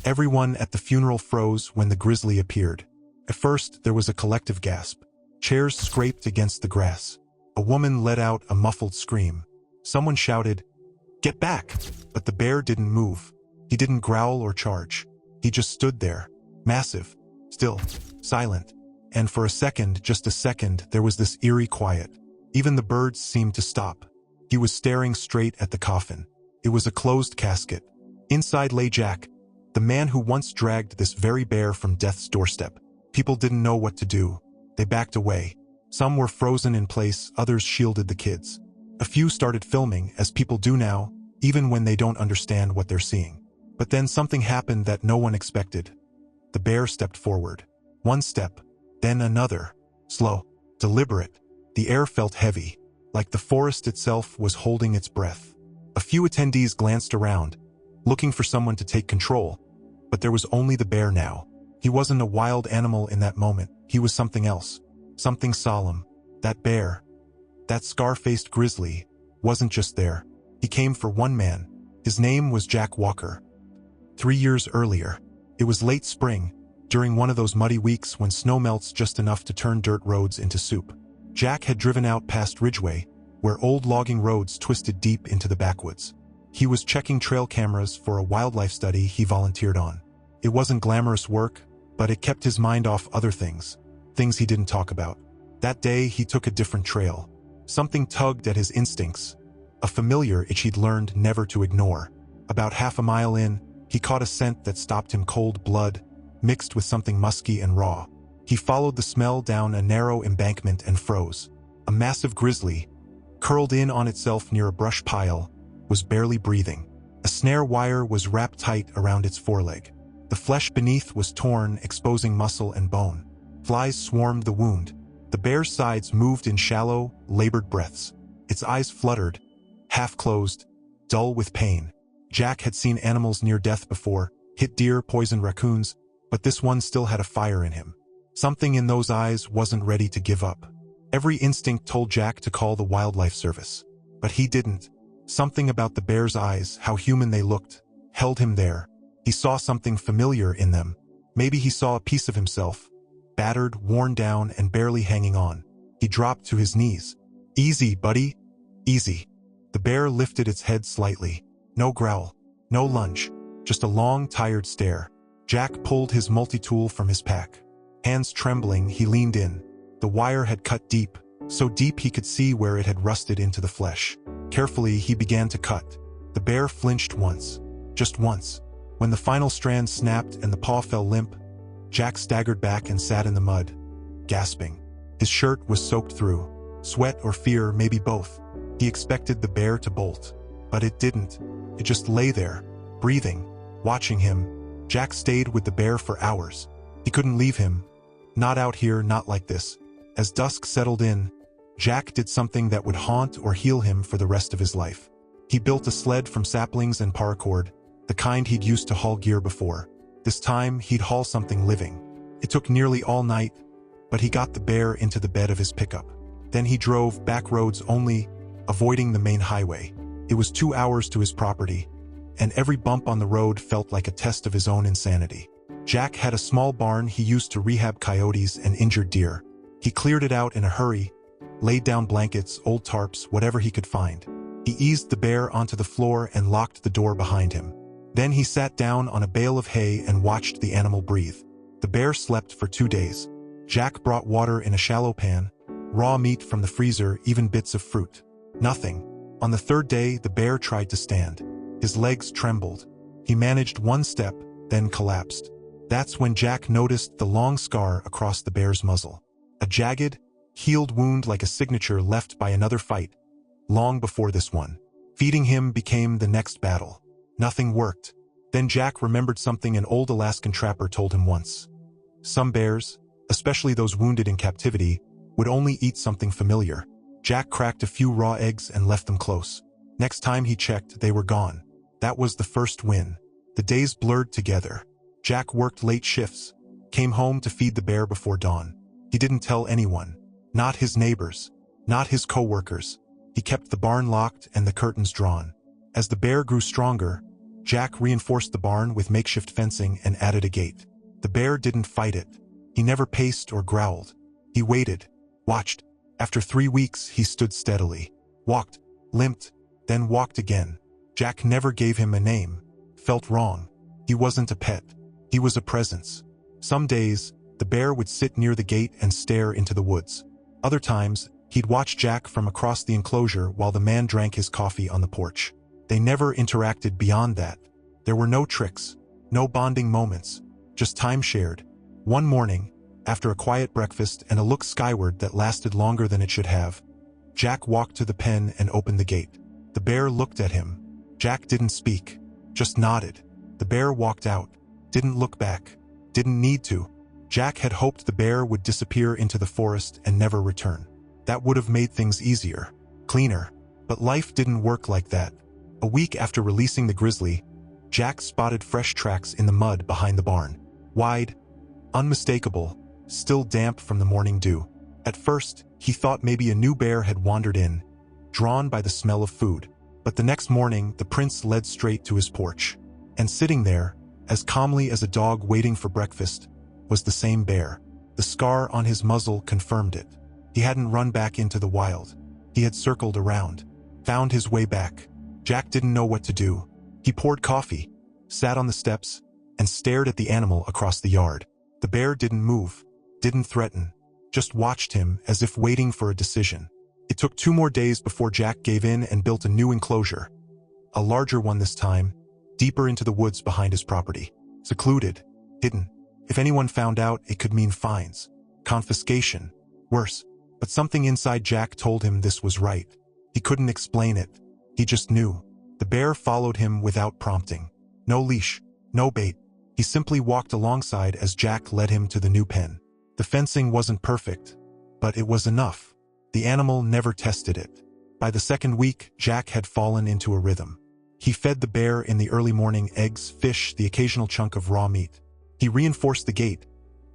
Everyone at the funeral froze when the grizzly appeared. At first, there was a collective gasp. Chairs scraped against the grass. A woman let out a muffled scream. Someone shouted, "Get back!" But the bear didn't move. He didn't growl or charge. He just stood there, massive, still, silent. And for a second, just a second, there was this eerie quiet. Even the birds seemed to stop. He was staring straight at the coffin. It was a closed casket. Inside lay Jack, the man who once dragged this very bear from death's doorstep. People didn't know what to do. They backed away. Some were frozen in place, others shielded the kids. A few started filming, as people do now, even when they don't understand what they're seeing. But then something happened that no one expected. The bear stepped forward. One step, then another. Slow, deliberate. The air felt heavy, like the forest itself was holding its breath. A few attendees glanced around, looking for someone to take control. But there was only the bear now. He wasn't a wild animal in that moment. He was something else. Something solemn. That bear, that scar-faced grizzly, wasn't just there. He came for one man. His name was Jack Walker. 3 years earlier, it was late spring, during one of those muddy weeks when snow melts just enough to turn dirt roads into soup. Jack had driven out past Ridgeway, where old logging roads twisted deep into the backwoods. He was checking trail cameras for a wildlife study he volunteered on. It wasn't glamorous work, but it kept his mind off other things he didn't talk about. That day, he took a different trail. Something tugged at his instincts, a familiar itch he'd learned never to ignore. About half a mile in, he caught a scent that stopped him cold blood, mixed with something musky and raw. He followed the smell down a narrow embankment and froze. A massive grizzly, curled in on itself near a brush pile, was barely breathing. A snare wire was wrapped tight around its foreleg. The flesh beneath was torn, exposing muscle and bone. Flies swarmed the wound. The bear's sides moved in shallow, labored breaths. Its eyes fluttered, half-closed, dull with pain. Jack had seen animals near death before, hit deer, poisoned raccoons, but this one still had a fire in him. Something in those eyes wasn't ready to give up. Every instinct told Jack to call the wildlife service. But he didn't. Something about the bear's eyes, how human they looked, held him there. He saw something familiar in them. Maybe he saw a piece of himself, battered, worn down, and barely hanging on. He dropped to his knees. "Easy, buddy. Easy." The bear lifted its head slightly. No growl, no lunge, just a long, tired stare. Jack pulled his multi-tool from his pack. Hands trembling, he leaned in. The wire had cut deep, so deep he could see where it had rusted into the flesh. Carefully, he began to cut. The bear flinched once, just once. When the final strand snapped and the paw fell limp, Jack staggered back and sat in the mud, gasping. His shirt was soaked through. Sweat or fear, maybe both. He expected the bear to bolt, but it didn't. It just lay there, breathing, watching him. Jack stayed with the bear for hours. He couldn't leave him. Not out here, not like this. As dusk settled in, Jack did something that would haunt or heal him for the rest of his life. He built a sled from saplings and paracord, the kind he'd used to haul gear before. This time, he'd haul something living. It took nearly all night, but he got the bear into the bed of his pickup. Then he drove back roads only, avoiding the main highway. It was 2 hours to his property, and every bump on the road felt like a test of his own insanity. Jack had a small barn he used to rehab coyotes and injured deer. He cleared it out in a hurry, laid down blankets, old tarps, whatever he could find. He eased the bear onto the floor and locked the door behind him. Then he sat down on a bale of hay and watched the animal breathe. The bear slept for 2 days. Jack brought water in a shallow pan, raw meat from the freezer, even bits of fruit. Nothing. On the 3rd day, the bear tried to stand. His legs trembled. He managed one step, then collapsed. That's when Jack noticed the long scar across the bear's muzzle. A jagged, healed wound like a signature left by another fight, long before this one. Feeding him became the next battle. Nothing worked. Then Jack remembered something an old Alaskan trapper told him once. Some bears, especially those wounded in captivity, would only eat something familiar. Jack cracked a few raw eggs and left them close. Next time he checked, they were gone. That was the first win. The days blurred together. Jack worked late shifts, came home to feed the bear before dawn. He didn't tell anyone, not his neighbors, not his co-workers. He kept the barn locked and the curtains drawn. As the bear grew stronger, Jack reinforced the barn with makeshift fencing and added a gate. The bear didn't fight it. He never paced or growled. He waited, watched. After 3 weeks, he stood steadily. Walked, limped, then walked again. Jack never gave him a name. Felt wrong. He wasn't a pet. He was a presence. Some days, the bear would sit near the gate and stare into the woods. Other times, he'd watch Jack from across the enclosure while the man drank his coffee on the porch. They never interacted beyond that. There were no tricks, no bonding moments, just time shared. One morning, after a quiet breakfast and a look skyward that lasted longer than it should have, Jack walked to the pen and opened the gate. The bear looked at him. Jack didn't speak, just nodded. The bear walked out, didn't look back, didn't need to. Jack had hoped the bear would disappear into the forest and never return. That would have made things easier, cleaner. But life didn't work like that. A week after releasing the grizzly, Jack spotted fresh tracks in the mud behind the barn. Wide, unmistakable, still damp from the morning dew. At first, he thought maybe a new bear had wandered in, drawn by the smell of food. But the next morning, the prince led straight to his porch. And sitting there, as calmly as a dog waiting for breakfast, was the same bear. The scar on his muzzle confirmed it. He hadn't run back into the wild. He had circled around, found his way back. Jack didn't know what to do. He poured coffee, sat on the steps, and stared at the animal across the yard. The bear didn't move, didn't threaten, just watched him as if waiting for a decision. It took 2 more days before Jack gave in and built a new enclosure. A larger one this time, deeper into the woods behind his property. Secluded, hidden. If anyone found out, it could mean fines, confiscation, worse. But something inside Jack told him this was right. He couldn't explain it. He just knew. The bear followed him without prompting. No leash, no bait. He simply walked alongside as Jack led him to the new pen. The fencing wasn't perfect, but it was enough. The animal never tested it. By the 2nd week, Jack had fallen into a rhythm. He fed the bear in the early morning eggs, fish, the occasional chunk of raw meat. He reinforced the gate,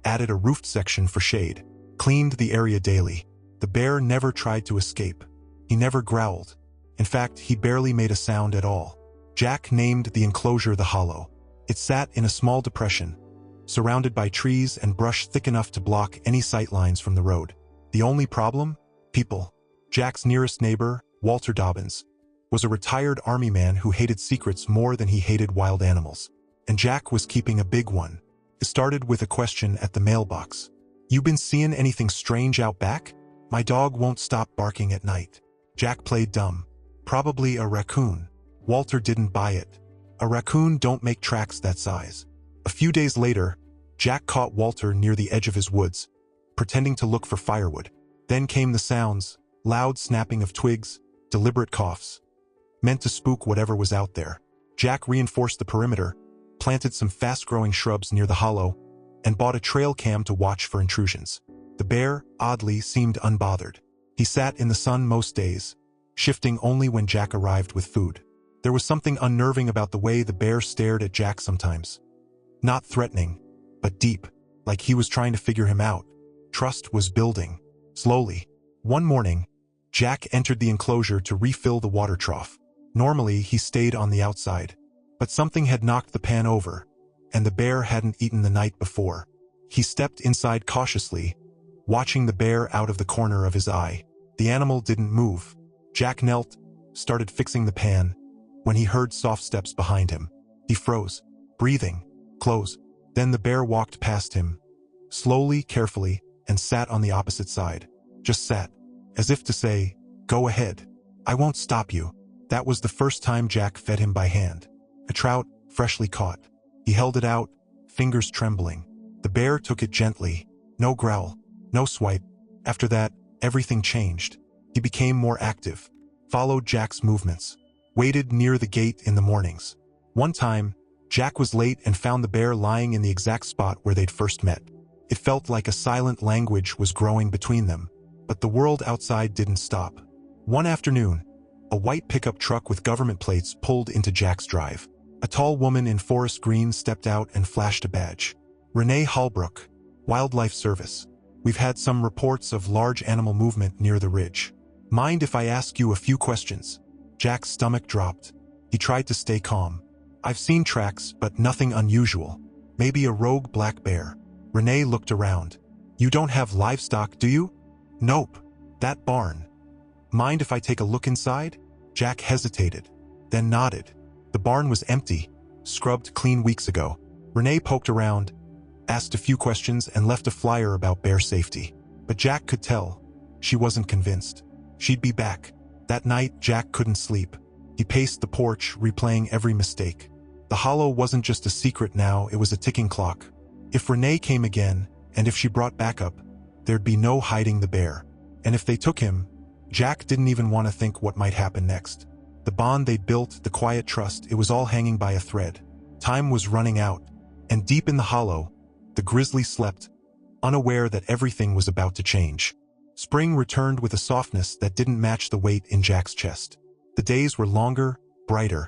added a roofed section for shade, cleaned the area daily. The bear never tried to escape. He never growled. In fact, he barely made a sound at all. Jack named the enclosure the Hollow. It sat in a small depression, surrounded by trees and brush thick enough to block any sightlines from the road. The only problem? People. Jack's nearest neighbor, Walter Dobbins, was a retired army man who hated secrets more than he hated wild animals. And Jack was keeping a big one. It started with a question at the mailbox. "You been seeing anything strange out back? My dog won't stop barking at night." Jack played dumb. "Probably a raccoon." Walter didn't buy it. A raccoon don't make tracks that size. A few days later, Jack caught Walter near the edge of his woods, pretending to look for firewood. Then came the sounds, loud snapping of twigs, deliberate coughs, meant to spook whatever was out there. Jack reinforced the perimeter, planted some fast-growing shrubs near the hollow, and bought a trail cam to watch for intrusions. The bear, oddly, seemed unbothered. He sat in the sun most days, shifting only when Jack arrived with food. There was something unnerving about the way the bear stared at Jack sometimes. Not threatening, but deep, like he was trying to figure him out. Trust was building. Slowly. One morning, Jack entered the enclosure to refill the water trough. Normally, he stayed on the outside, but something had knocked the pan over, and the bear hadn't eaten the night before. He stepped inside cautiously, watching the bear out of the corner of his eye. The animal didn't move. Jack knelt, started fixing the pan, when he heard soft steps behind him. He froze, breathing, close. Then the bear walked past him, slowly, carefully, and sat on the opposite side. Just sat, as if to say, "Go ahead. I won't stop you." That was the first time Jack fed him by hand. A trout, freshly caught. He held it out, fingers trembling. The bear took it gently. No growl, no swipe. After that, everything changed. He became more active, followed Jack's movements, waited near the gate in the mornings. One time, Jack was late and found the bear lying in the exact spot where they'd first met. It felt like a silent language was growing between them, but the world outside didn't stop. One afternoon, a white pickup truck with government plates pulled into Jack's drive. A tall woman in forest green stepped out and flashed a badge. "Renee Hallbrook, Wildlife Service. We've had some reports of large animal movement near the ridge. Mind if I ask you a few questions?" Jack's stomach dropped. He tried to stay calm. I've seen tracks, but nothing unusual. Maybe a rogue black bear. Renee looked around. You don't have livestock, do you? Nope. That barn. Mind if I take a look inside? Jack hesitated, then nodded. The barn was empty, scrubbed clean weeks ago. Renee poked around, asked a few questions, and left a flyer about bear safety. But Jack could tell. She wasn't convinced. She'd be back. That night, Jack couldn't sleep. He paced the porch, replaying every mistake. The hollow wasn't just a secret now, it was a ticking clock. If Renee came again, and if she brought backup, there'd be no hiding the bear. And if they took him, Jack didn't even want to think what might happen next. The bond they'd built, the quiet trust, it was all hanging by a thread. Time was running out, and deep in the hollow, the grizzly slept, unaware that everything was about to change. Spring returned with a softness that didn't match the weight in Jack's chest. The days were longer, brighter,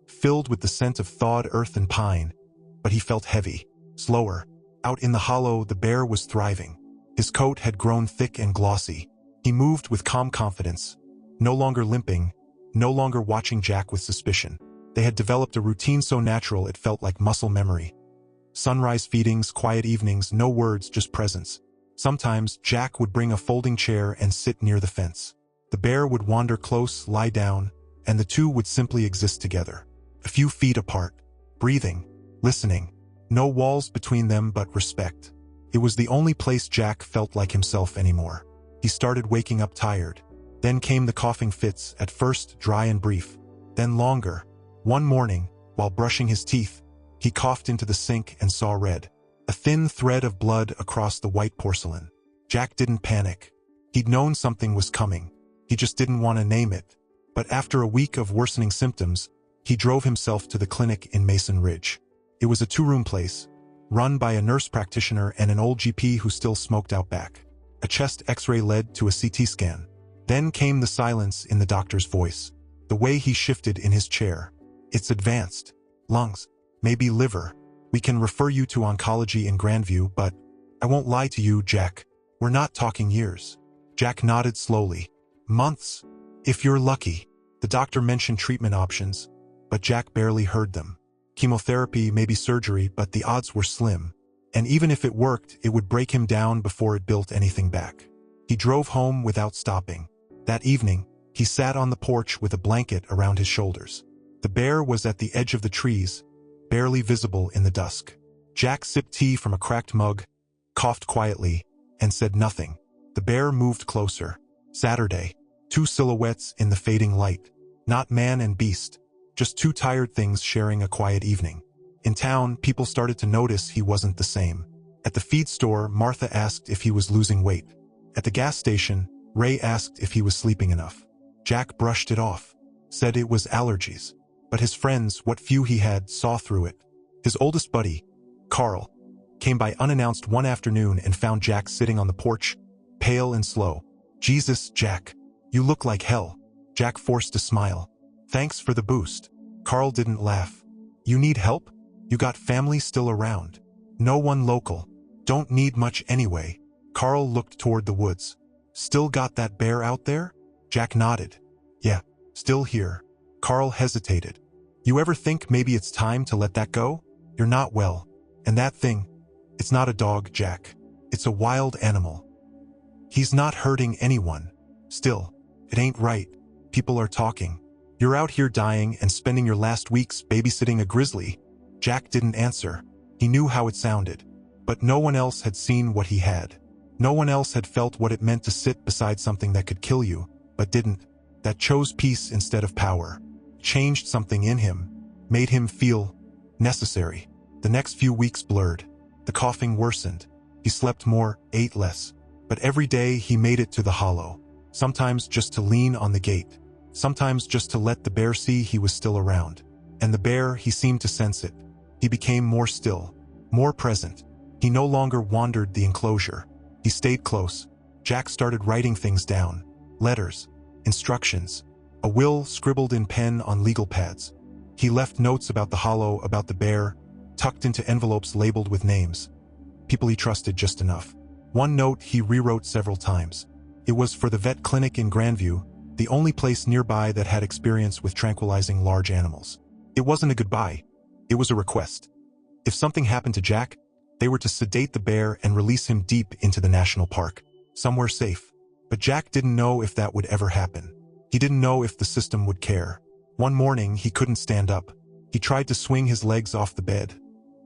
filled with the scent of thawed earth and pine, but he felt heavy, slower. Out in the hollow, the bear was thriving. His coat had grown thick and glossy. He moved with calm confidence, no longer limping, no longer watching Jack with suspicion. They had developed a routine so natural it felt like muscle memory. Sunrise feedings, quiet evenings, no words, just presence. Sometimes, Jack would bring a folding chair and sit near the fence. The bear would wander close, lie down, and the two would simply exist together. A few feet apart, breathing, listening. No walls between them but respect. It was the only place Jack felt like himself anymore. He started waking up tired. Then came the coughing fits, at first dry and brief, then longer. One morning, while brushing his teeth, he coughed into the sink and saw red. A thin thread of blood across the white porcelain. Jack didn't panic. He'd known something was coming. He just didn't want to name it. But after a week of worsening symptoms, he drove himself to the clinic in Mason Ridge. It was a two-room place, run by a nurse practitioner and an old GP who still smoked out back. A chest x-ray led to a CT scan. Then came the silence in the doctor's voice. The way he shifted in his chair. It's advanced. Lungs. Maybe liver. We can refer you to oncology in Grandview, but I won't lie to you, Jack. We're not talking years. Jack nodded slowly. Months. If you're lucky. The doctor mentioned treatment options, but Jack barely heard them. Chemotherapy, maybe surgery, but the odds were slim. And even if it worked, it would break him down before it built anything back. He drove home without stopping. That evening, he sat on the porch with a blanket around his shoulders. The bear was at the edge of the trees, barely visible in the dusk. Jack sipped tea from a cracked mug, coughed quietly, and said nothing. The bear moved closer. Saturday. Two silhouettes in the fading light. Not man and beast. Just two tired things sharing a quiet evening. In town, people started to notice he wasn't the same. At the feed store, Martha asked if he was losing weight. At the gas station, Ray asked if he was sleeping enough. Jack brushed it off, said it was allergies. But his friends, what few he had, saw through it. His oldest buddy, Carl, came by unannounced one afternoon and found Jack sitting on the porch, pale and slow. Jesus, Jack. You look like hell. Jack forced a smile. Thanks for the boost. Carl didn't laugh. You need help? You got family still around. No one local. Don't need much anyway. Carl looked toward the woods. Still got that bear out there? Jack nodded. Yeah, still here. Carl hesitated. You ever think maybe it's time to let that go? You're not well. And that thing, it's not a dog, Jack. It's a wild animal. He's not hurting anyone. Still, it ain't right. People are talking. You're out here dying and spending your last weeks babysitting a grizzly. Jack didn't answer. He knew how it sounded. But no one else had seen what he had. No one else had felt what it meant to sit beside something that could kill you, but didn't. That chose peace instead of power. Changed something in him. Made him feel necessary. The next few weeks blurred. The coughing worsened. He slept more, ate less. But every day he made it to the hollow. Sometimes just to lean on the gate. Sometimes just to let the bear see he was still around. And the bear, he seemed to sense it. He became more still, more present. He no longer wandered the enclosure. He stayed close. Jack started writing things down. Letters, instructions, a will scribbled in pen on legal pads. He left notes about the hollow, about the bear, tucked into envelopes labeled with names. People he trusted just enough. One note he rewrote several times. It was for the vet clinic in Grandview, the only place nearby that had experience with tranquilizing large animals. It wasn't a goodbye, It was a request. If something happened to Jack, they were to sedate the bear and release him deep into the national park, somewhere safe. But Jack didn't know if that would ever happen. He didn't know if the system would care. One morning, he couldn't stand up. He tried to swing his legs off the bed,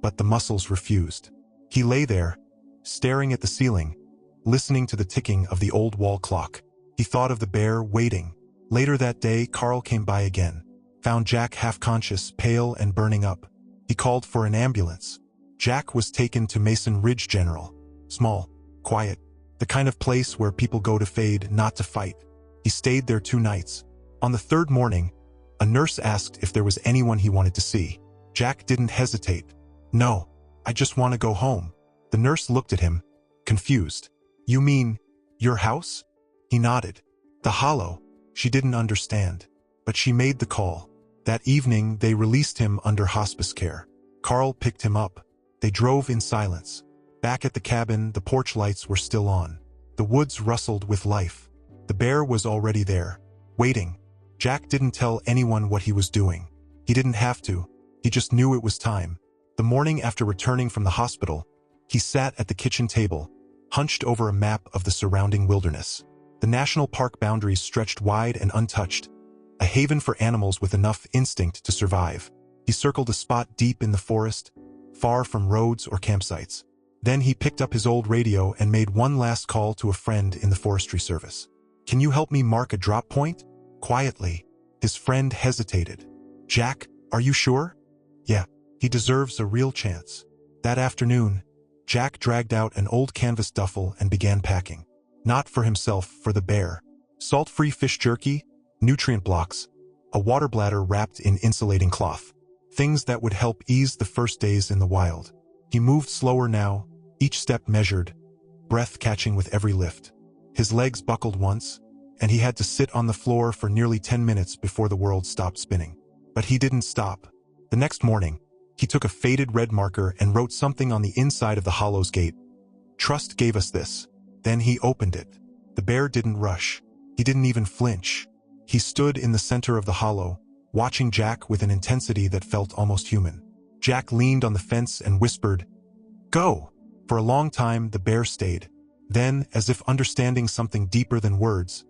but the muscles refused. He lay there, staring at the ceiling, listening to the ticking of the old wall clock. He thought of the bear waiting. Later that day, Carl came by again, found Jack half-conscious, pale and burning up. He called for an ambulance. Jack was taken to Mason Ridge General. Small, quiet, the kind of place where people go to fade, not to fight. He stayed there 2 nights. On the 3rd morning, a nurse asked if there was anyone he wanted to see. Jack didn't hesitate. "No, I just want to go home." The nurse looked at him, confused. "You mean, your house?" He nodded. "The hollow." She didn't understand, but she made the call. That evening, they released him under hospice care. Carl picked him up. They drove in silence. Back at the cabin, the porch lights were still on. The woods rustled with life. The bear was already there, waiting. Jack didn't tell anyone what he was doing. He didn't have to. He just knew it was time. The morning after returning from the hospital, he sat at the kitchen table, hunched over a map of the surrounding wilderness. The national park boundaries stretched wide and untouched, a haven for animals with enough instinct to survive. He circled a spot deep in the forest, far from roads or campsites. Then he picked up his old radio and made one last call to a friend in the Forestry Service. "Can you help me mark a drop point?" Quietly, his friend hesitated. "Jack, are you sure?" "Yeah, he deserves a real chance." That afternoon, Jack dragged out an old canvas duffel and began packing. Not for himself, for the bear. Salt-free fish jerky, nutrient blocks, a water bladder wrapped in insulating cloth. Things that would help ease the first days in the wild. He moved slower now, each step measured, breath catching with every lift. His legs buckled once, and he had to sit on the floor for nearly 10 minutes before the world stopped spinning. But he didn't stop. The next morning, he took a faded red marker and wrote something on the inside of the hollow's gate. "Trust gave us this." Then he opened it. The bear didn't rush. He didn't even flinch. He stood in the center of the hollow, watching Jack with an intensity that felt almost human. Jack leaned on the fence and whispered, "Go!" For a long time, the bear stayed. Then, as if understanding something deeper than words,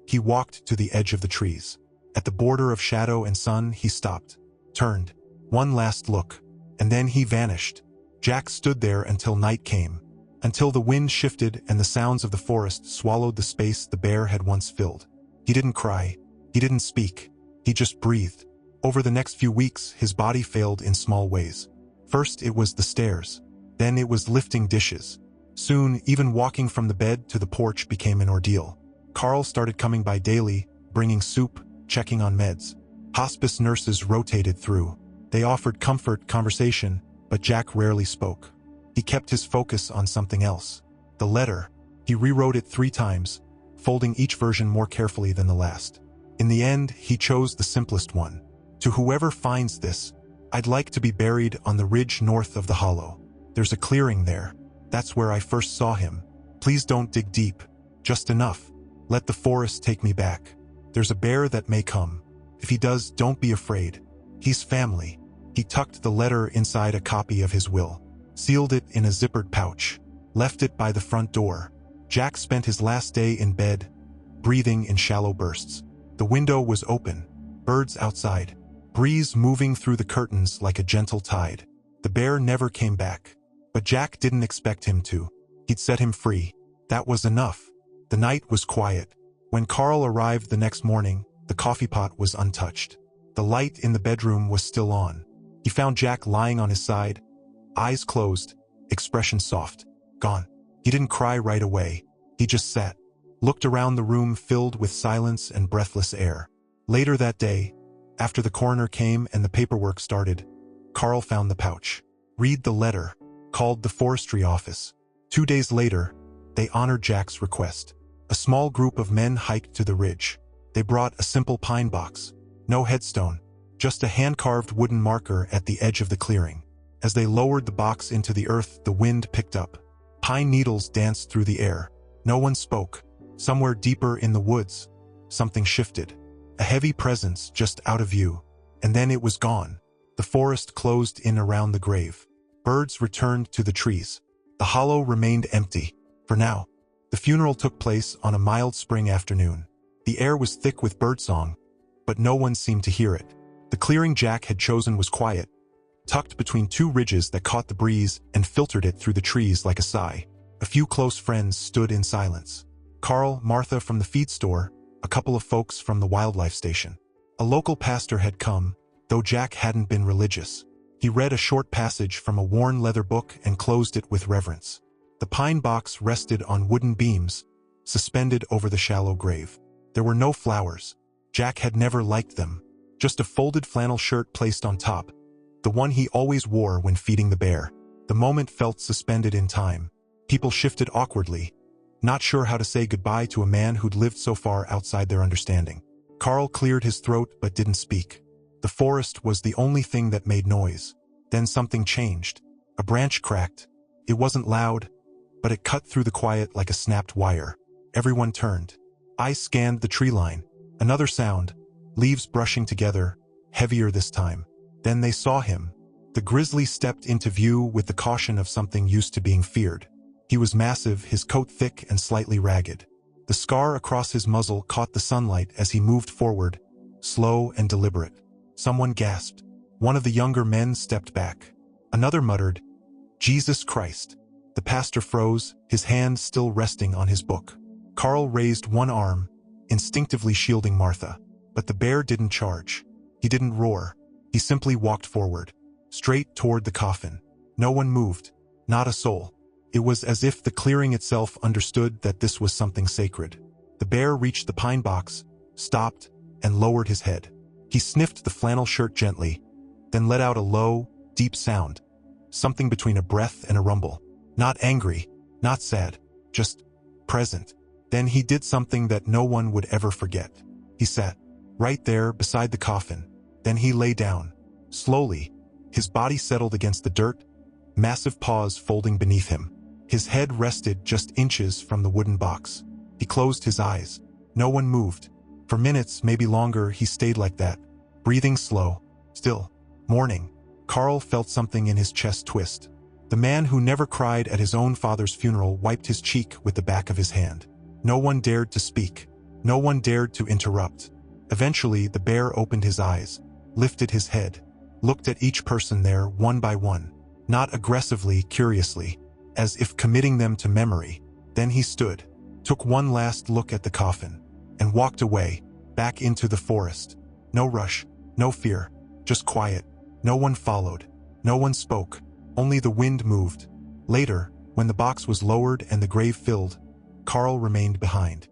he walked to the edge of the trees. At the border of shadow and sun, he stopped, turned, one last look, and then he vanished. Jack stood there until night came, until the wind shifted and the sounds of the forest swallowed the space the bear had once filled. He didn't cry. He didn't speak. He just breathed. Over the next few weeks, his body failed in small ways. First, it was the stairs. Then it was lifting dishes. Soon, even walking from the bed to the porch became an ordeal. Carl started coming by daily, bringing soup, checking on meds. Hospice nurses rotated through. They offered comfort, conversation, but Jack rarely spoke. He kept his focus on something else. The letter. He rewrote it 3 times, folding each version more carefully than the last. In the end, he chose the simplest one. "To whoever finds this, I'd like to be buried on the ridge north of the hollow. There's a clearing there. That's where I first saw him. Please don't dig deep. Just enough. Let the forest take me back. There's a bear that may come. If he does, don't be afraid. He's family." He tucked the letter inside a copy of his will, sealed it in a zippered pouch, left it by the front door. Jack spent his last day in bed, breathing in shallow bursts. The window was open, birds outside, breeze moving through the curtains like a gentle tide. The bear never came back, but Jack didn't expect him to. He'd set him free. That was enough. The night was quiet. When Carl arrived the next morning, the coffee pot was untouched. The light in the bedroom was still on. He found Jack lying on his side, eyes closed, expression soft. Gone. He didn't cry right away. He just sat, looked around the room filled with silence and breathless air. Later that day, after the coroner came and the paperwork started, Carl found the pouch. Read the letter. Called the forestry office. 2 days later, they honored Jack's request. A small group of men hiked to the ridge. They brought a simple pine box. No headstone, just a hand-carved wooden marker at the edge of the clearing. As they lowered the box into the earth, the wind picked up. Pine needles danced through the air. No one spoke. Somewhere deeper in the woods, something shifted. A heavy presence just out of view. And then it was gone. The forest closed in around the grave. Birds returned to the trees. The hollow remained empty, for now. The funeral took place on a mild spring afternoon. The air was thick with birdsong, but no one seemed to hear it. The clearing Jack had chosen was quiet, tucked between two ridges that caught the breeze and filtered it through the trees like a sigh. A few close friends stood in silence. Carl, Martha from the feed store, a couple of folks from the wildlife station. A local pastor had come, though Jack hadn't been religious. He read a short passage from a worn leather book and closed it with reverence. The pine box rested on wooden beams, suspended over the shallow grave. There were no flowers. Jack had never liked them. Just a folded flannel shirt placed on top, the one he always wore when feeding the bear. The moment felt suspended in time. People shifted awkwardly, not sure how to say goodbye to a man who'd lived so far outside their understanding. Carl cleared his throat but didn't speak. The forest was the only thing that made noise. Then something changed. A branch cracked. It wasn't loud, but it cut through the quiet like a snapped wire. Everyone turned. Eyes scanned the tree line. Another sound, leaves brushing together, heavier this time. Then they saw him. The grizzly stepped into view with the caution of something used to being feared. He was massive, his coat thick and slightly ragged. The scar across his muzzle caught the sunlight as he moved forward, slow and deliberate. Someone gasped. One of the younger men stepped back. Another muttered, "Jesus Christ." The pastor froze, his hand still resting on his book. Carl raised one arm, instinctively shielding Martha. But the bear didn't charge. He didn't roar. He simply walked forward, straight toward the coffin. No one moved, not a soul. It was as if the clearing itself understood that this was something sacred. The bear reached the pine box, stopped, and lowered his head. He sniffed the flannel shirt gently, then let out a low, deep sound, something between a breath and a rumble. Not angry, not sad, just present. Then he did something that no one would ever forget. He sat right there beside the coffin. Then he lay down. Slowly, his body settled against the dirt, massive paws folding beneath him. His head rested just inches from the wooden box. He closed his eyes. No one moved. For minutes, maybe longer, he stayed like that, breathing slow, still, mourning. Carl felt something in his chest twist. The man who never cried at his own father's funeral wiped his cheek with the back of his hand. No one dared to speak. No one dared to interrupt. Eventually, the bear opened his eyes, lifted his head, looked at each person there one by one, not aggressively, curiously, as if committing them to memory. Then he stood, took one last look at the coffin, and walked away, back into the forest. No rush, no fear, just quiet. No one followed. No one spoke. Only the wind moved. Later, when the box was lowered and the grave filled, Carl remained behind.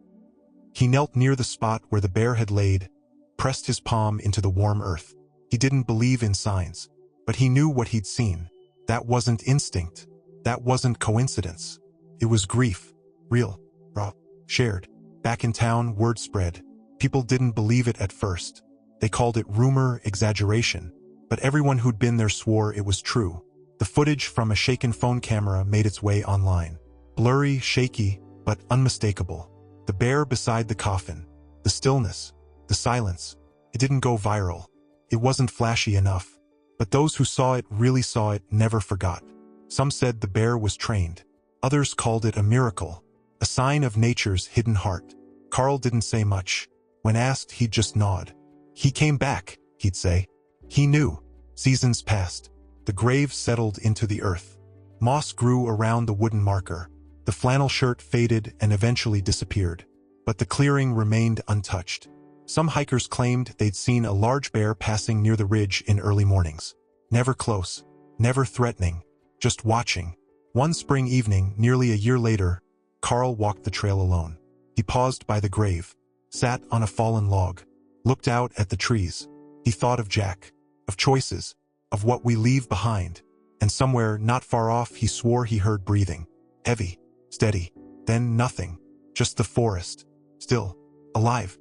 He knelt near the spot where the bear had laid, pressed his palm into the warm earth. He didn't believe in signs, but he knew what he'd seen. That wasn't instinct. That wasn't coincidence. It was grief. Real, raw, shared. Back in town, word spread. People didn't believe it at first. They called it rumor, exaggeration. But everyone who'd been there swore it was true. The footage from a shaken phone camera made its way online. Blurry, shaky, but unmistakable. The bear beside the coffin. The stillness. The silence. It didn't go viral. It wasn't flashy enough. But those who saw it really saw it, never forgot. Some said the bear was trained. Others called it a miracle. A sign of nature's hidden heart. Carl didn't say much. When asked, he'd just nod. He came back, he'd say. He knew. Seasons passed. The grave settled into the earth. Moss grew around the wooden marker. The flannel shirt faded and eventually disappeared. But the clearing remained untouched. Some hikers claimed they'd seen a large bear passing near the ridge in early mornings. Never close, never threatening, just watching. One spring evening, nearly a year later, Carl walked the trail alone. He paused by the grave, sat on a fallen log, looked out at the trees. He thought of Jack, of choices, of what we leave behind. And somewhere not far off he swore he heard breathing. Heavy, steady, then nothing, just the forest, still, alive.